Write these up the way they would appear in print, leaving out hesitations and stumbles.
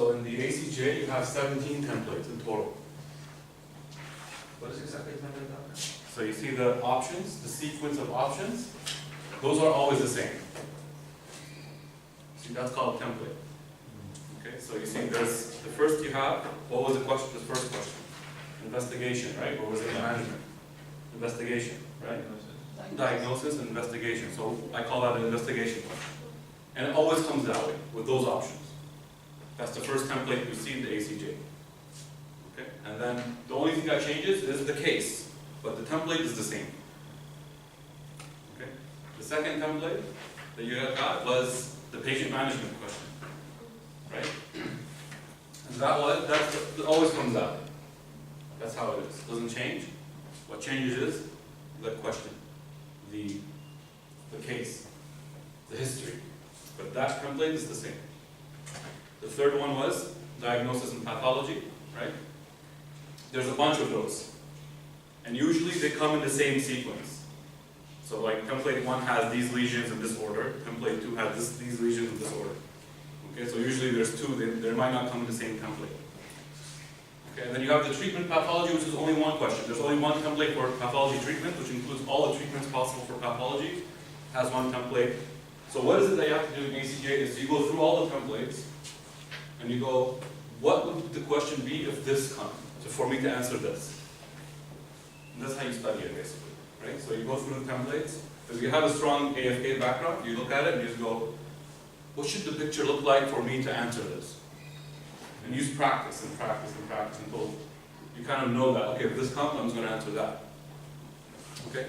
So in the ACJ, you have 17 templates in total. What is exactly template document? So you see the options, the sequence of options, those are always the same. See, that's called template. Okay, so you see there's, the first you have, what was the question, the first question? Investigation, right? Or was it management? Investigation, right? Diagnosis and investigation. So I call that an investigation question. And it always comes that way, with those options. That's the first template you see in the ACJ. Okay? And then the only thing that changes is the case, but the template is the same. Okay? The second template that you got was the patient management question. Right? And that always comes out. That's how it is. It doesn't change. What changes is the question, the case, the history. But that template is the same. The third one was diagnosis and pathology, right? There's a bunch of those. And usually they come in the same sequence. So like template 1 has these lesions in this order, template 2 has these lesions in this order. Okay, so usually there's 2, they might not come in the same template. Okay, and then you have the treatment pathology, which is only one question. There's only one template for pathology treatment, which includes all the treatments possible for pathology, has one template. So what is it that you have to do in ACJ is you go through all the templates, and you go, what would the question be if this comes, so for me to answer this? And that's how you study it, basically, right? So you go through the templates. If you have a strong AFK background, you look at it and you just go, what should the picture look like for me to answer this? And use practice and practice and practice until you kind of know that, okay, if this comes, I'm just going to answer that. Okay?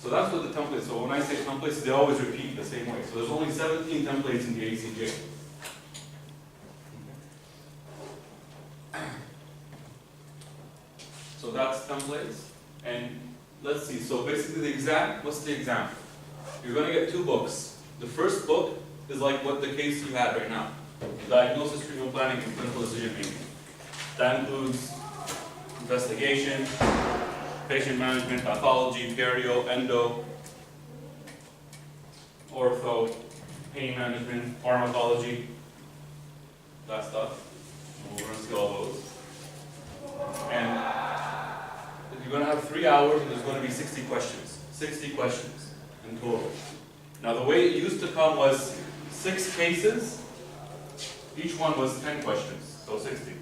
So that's what the templates, so when I say templates, they always repeat the same way. So there's only 17 templates in the ACJ. So that's templates. And let's see, so basically the exam, what's the exam? You're going to get 2 books. The first book is like what the case you had right now. Diagnosis, treatment planning, and clinical decision making. That includes investigation, patient management, pathology, perio, endo, ortho, pain management, pharmacology, that stuff. We're going to see all those. And you're going to have 3 hours and there's going to be 60 questions. 60 questions in total. Now the way it used to come was 6 cases, each one was 10 questions, so 60.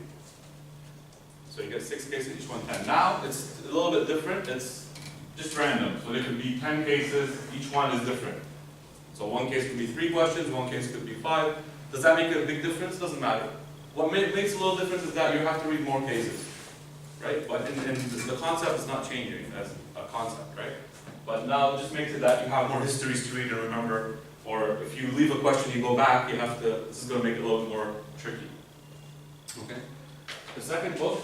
So you get 6 cases, each one 10. Now it's a little bit different, it's just random. So there could be 10 cases, each one is different. So one case could be 3 questions, one case could be 5. Does that make a big difference? Doesn't matter. What makes a little difference is that you have to read more cases, right? But in the concept is not changing as a concept, right? But now it just makes it that you have more histories to read and remember, or if you leave a question, you go back, you have to, this is going to make it a little bit more tricky. Okay? The second book,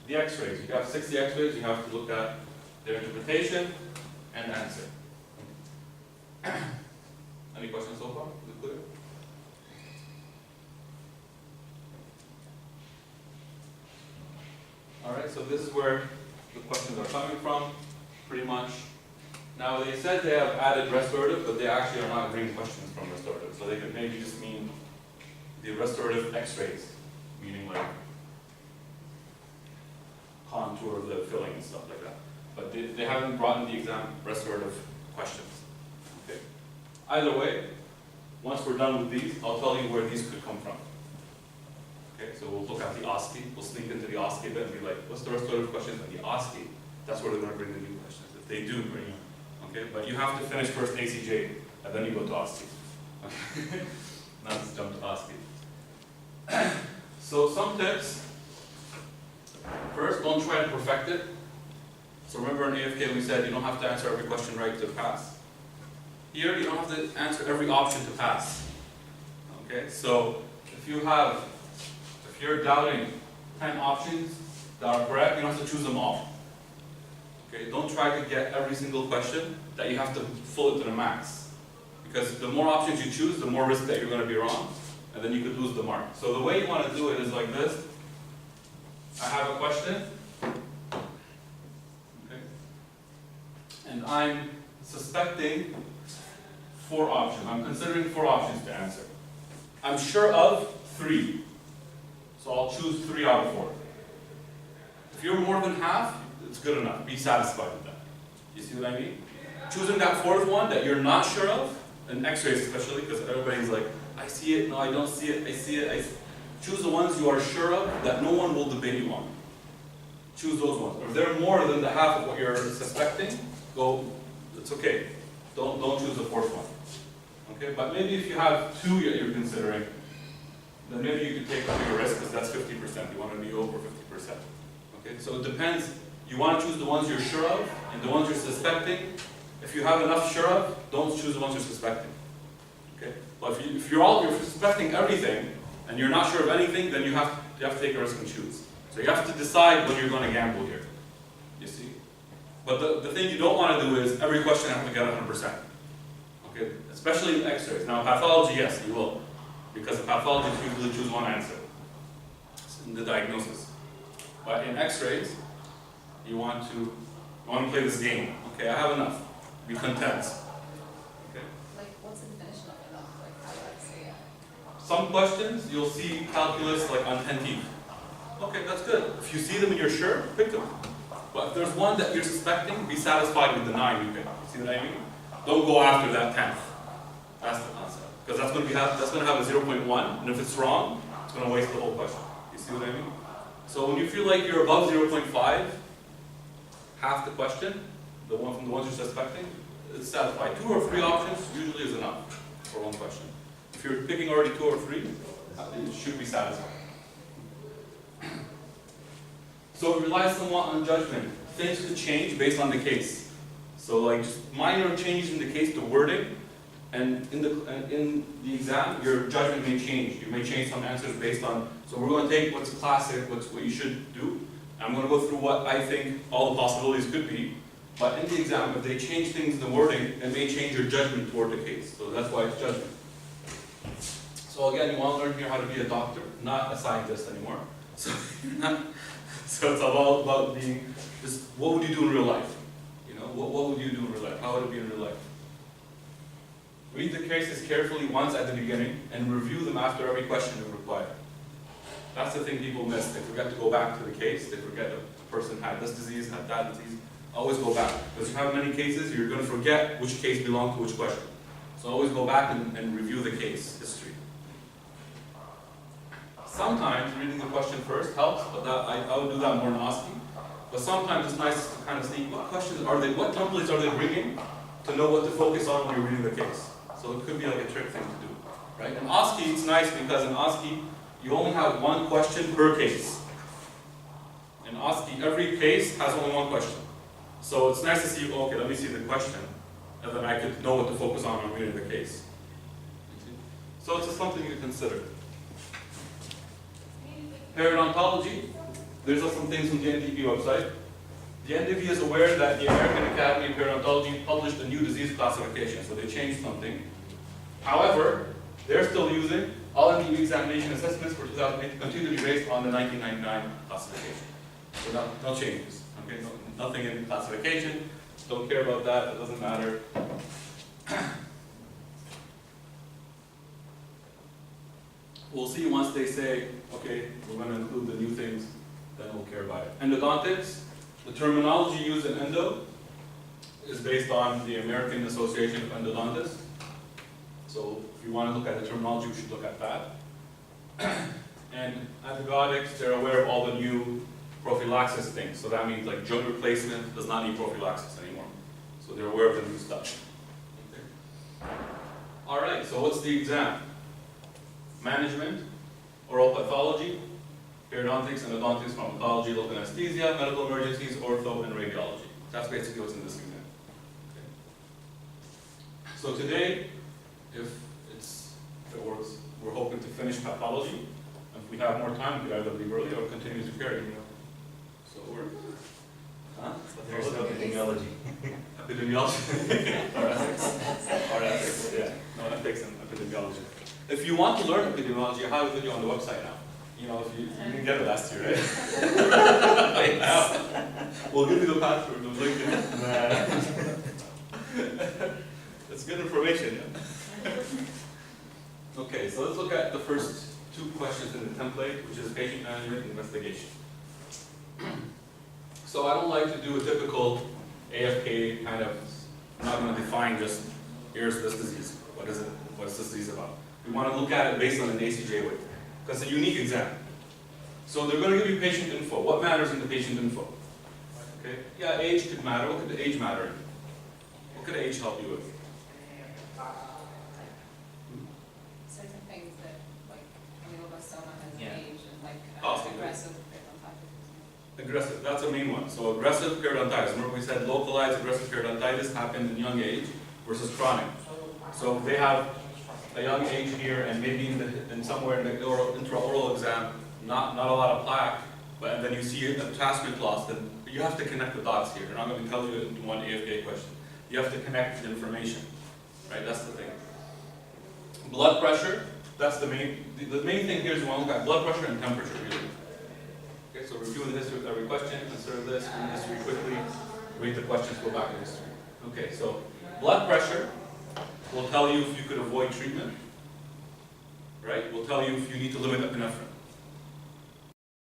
the x-rays. You have 60 x-rays, you have to look at their interpretation and answer. Any questions so far? Is it clear? Alright, so this is where the questions are coming from, pretty much. Now they said they have added restorative, but they actually are not bringing questions from restorative. So they could maybe just mean the restorative x-rays, meaning like contour of the filling and stuff like that. But they haven't brought in the exam restorative questions. Okay. Either way, once we're done with these, I'll tell you where these could come from. Okay, so we'll look at the OSCE, we'll sneak into the OSCE bit and be like, what's the restorative questions in the OSCE? That's where they're going to bring the new questions, if they do bring them. Okay, but you have to finish first ACJ, and then you go to OSCE. Okay, now let's jump to OSCE. So some tips. First, don't try to perfect it. So remember in AFK we said you don't have to answer every question right to pass. Here you don't have to answer every option to pass. Okay, so if you're doubting 10 options that are correct, you don't have to choose them all. Okay, don't try to get every single question that you have to fill it to the max. Because the more options you choose, the more risk that you're going to be wrong, and then you could lose the mark. So the way you want to do it is like this. I have a question, okay, and I'm suspecting 4 options. I'm considering 4 options to answer. I'm sure of 3. So I'll choose 3 out of 4. If you're more than half, it's good enough. Be satisfied with that. You see what I mean? Choosing that 4th one that you're not sure of, in X-rays especially, because everybody's like, I see it, no I don't see it, I see it, choose the ones you are sure of that no one will debate you on. Choose those ones. If they're more than the half of what you're suspecting, it's okay. Don't choose the 4th one. Okay, but maybe if you have 2 that you're considering, then maybe you could take a bigger risk because that's 50%. You want to be over 50%. Okay, so it depends. You want to choose the ones you're sure of and the ones you're suspecting. If you have enough sure of, don't choose the ones you're suspecting. Okay, but if you're suspecting everything and you're not sure of anything, then you have to take a risk and choose. So you have to decide when you're going to gamble here. You see, but the thing you don't want to do is every question have to get 100%. Okay, especially in X-rays. Now pathology, yes, you will, because in pathology you usually choose one answer in the diagnosis. But in X-rays, you want to play this game. Okay, I have enough. Be content. Okay. Like, what's the definition of enough? Like, how do I say it? Some questions you'll see calculus like on 10 teeth. Okay, that's good. If you see them and you're sure, pick them. But if there's one that you're suspecting, be satisfied with the 9 you pick. See what I mean? Don't go after that 10th. That's the concept. Because that's going to have a 0.1, and if it's wrong, it's going to waste the whole question. You see what I mean? So when you feel like you're above 0.5, half the question, the ones you're suspecting, it's satisfied. 2 or 3 options usually is enough for one question. If you're picking already 2 or 3, it should be satisfied. So it relies somewhat on judgment. Things could change based on the case. So like just minor changes in the case, the wording, and in the exam, your judgment may change. You may change some answers based on, so we're going to take what's classic, what you should do. I'm going to go through what I think all the possibilities could be. But in the exam, if they change things in the wording, it may change your judgment toward the case. So that's why it's judgment. So again, you want to learn here how to be a doctor, not a scientist anymore. So, so it's about being, just what would you do in real life? You know, what would you do in real life? How would it be in real life? Read the cases carefully once at the beginning and review them after every question you require. That's the thing people miss. They forget to go back to the case. They forget the person had this disease, had that disease. Always go back. Because if you have many cases, you're going to forget which case belonged to which question. So always go back and review the case history. Sometimes reading the question first helps, but I would do that more in OSCE. But sometimes it's nice to kind of see what questions are they, what templates are they bringing to know what to focus on when you're reading the case. So it could be like a trick thing to do, right? In OSCE, it's nice because in OSCE, you only have one question per case. In OSCE, every case has only one question. So it's nice to see, okay, let me see the question, and then I could know what to focus on when reading the case. So it's just something you consider. Periodontology, there's also some things on the NDEB website. The NDEB is aware that the American Academy of Periodontology published a new disease classification, so they changed something. However, they're still using all NDEB examination assessments for 2008 continue to be based on the 1999 classification. So no changes. Okay, nothing in classification. Don't care about that. It doesn't matter. We'll see once they say, okay, we're going to include the new things, then we'll care about it. Endodontics, the terminology used in endo is based on the American Association of Endodontists. So if you want to look at the terminology, we should look at that. And antibiotics, they're aware of all the new prophylaxis things. So that means like joint replacement does not need prophylaxis anymore. So they're aware of the new stuff. Okay. All right, so what's the exam? Management, oral pathology, periodontics, endodontics, pharmacology, local anesthesia, medical emergencies, ortho, and radiology. That's basically what's in this exam. Okay. So today, if it works, we're hoping to finish pathology. If we have more time, we could either leave early or continue to carry. So we're, There's no epidemiology. Epidemiology. Or ethics. Or ethics, yeah. No, ethics and epidemiology. If you want to learn epidemiology, I have a video on the website now. You know, if you didn't get it last year, right? We'll give you the password, the link. It's good information, yeah? Okay, so let's look at the first 2 questions in the template, which is patient management investigation. So I don't like to do a typical AFK kind of, I'm not going to define just, here's this disease. What is it? What's this disease about? We want to look at it based on an ACJ way, because it's a unique exam. So they're going to give you patient info. What matters in the patient info? Okay. Yeah, age could matter. What could the age matter in? What could age help you with? Certain things that, like, glioblastoma has an Yeah. age and like Oh, aggressive periodontitis. Aggressive, that's a main one. So aggressive periodontitis. Remember we said localized aggressive periodontitis happened in young age versus chronic. So they have a young age here and maybe in somewhere in the intraoral exam, not a lot of plaque, but then you see an attachment loss, then you have to connect the dots here. They're not going to tell you in one AFK question. You have to connect the information, right? That's the thing. Blood pressure, that's the main thing here is we want to look at blood pressure and temperature really. Okay, so review the history of every question, answer this, read history quickly, read the questions, go back to history. Okay, so blood pressure will tell you if you could avoid treatment, right? Will tell you if you need to limit epinephrine.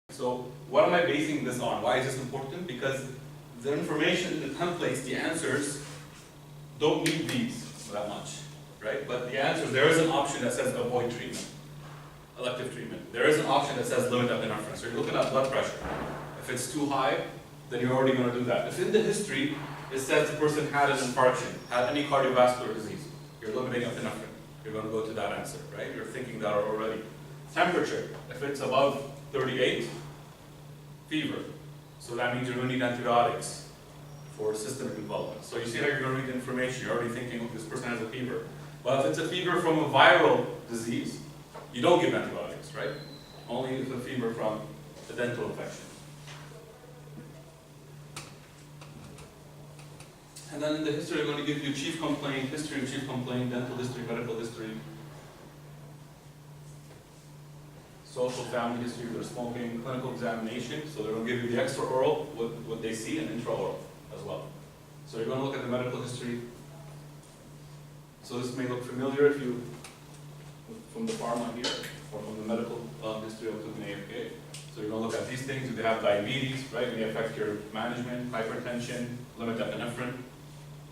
So what am I basing this on? Why is this important? Because the information, the templates, the answers don't need these that much, right? But the answers, there is an option that says avoid treatment, elective treatment. There is an option that says limit epinephrine. So you're looking at blood pressure. If it's too high, then you're already going to do that. If in the history it says the person had an infarction, had any cardiovascular disease, you're limiting epinephrine. You're going to go to that answer, right? You're thinking that already. Temperature, if it's above 38, fever. So that means you're going to need antibiotics for systemic involvement. So you see how you're going to read the information. You're already thinking, oh, this person has a fever. But if it's a fever from a viral disease, you don't give antibiotics, right? Only if it's a fever from a dental infection. And then in the history, they're going to give you chief complaint, history of chief complaint, dental history, medical history, social family history, they're smoking, clinical examination. So they're going to give you the extraoral, what they see, and intraoral as well. So you're going to look at the medical history. So this may look familiar if you, from the pharma here, or from the medical history of an AFK. So you're going to look at these things. Do they have diabetes, right? May affect your management, hypertension, limit epinephrine,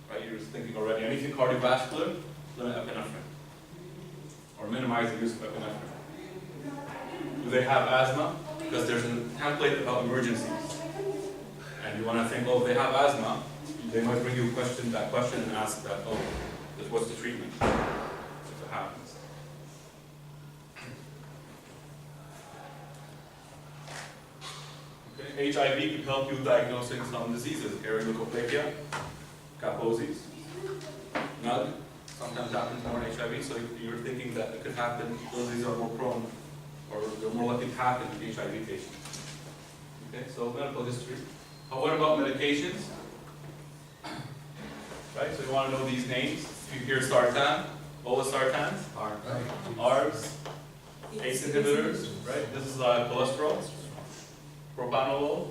right? You're thinking already, anything cardiovascular, limit epinephrine, or minimize the use of epinephrine. Do they have asthma? Because there's a template about emergencies. And you want to think, oh, if they have asthma, they might bring you that question and ask that, oh, what's the treatment if it happens? Okay. HIV could help you diagnosing some diseases, ehrlichioplakia, Kaposi's, NUG, sometimes happens more in HIV, so you're thinking that it could happen, those diseases are more prone, or they're more likely to happen in HIV patients. Okay, so medical history. What about medications? Right, so you want to know these names. If you hear sartan, olosartans, ARBs, ACE inhibitors, right? This is cholesterol, propanolol,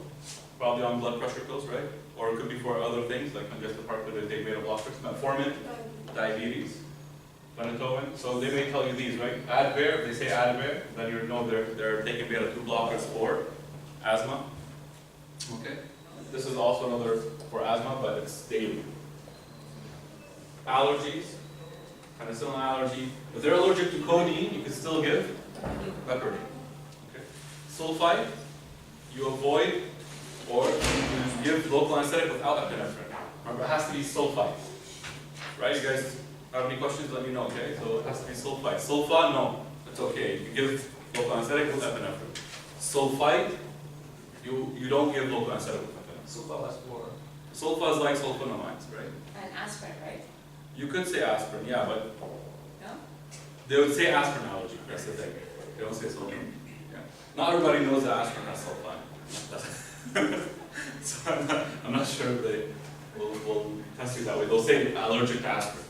probably on blood pressure pills, right? Or it could be for other things like congestive heart failure, they beta blockers, metformin, diabetes, phenytoin. So they may tell you these, right? Advair, if they say Advair, then you know they're taking beta 2 blockers for asthma. Okay. This is also another for asthma, but it's daily. Allergies, penicillin allergy. If they're allergic to codeine, you can still give peppermint. Okay. Sulfite, you avoid or you give local anesthetic without epinephrine. Remember, it has to be sulfite. Right? You guys have any questions? Let me know, okay? So it has to be sulfite. Sulfa, no. It's okay. You give local anesthetic with epinephrine. Sulfite, you don't give local anesthetic with epinephrine. Sulfa has more. Sulfa is like sulfonamides, right? And aspirin, right? You could say aspirin, yeah, but No? they would say aspirin allergy. That's the thing. They don't say sulfa. Yeah. Not everybody knows that aspirin has sulfite. So I'm not sure if they will test you that way. They'll say allergic to aspirin.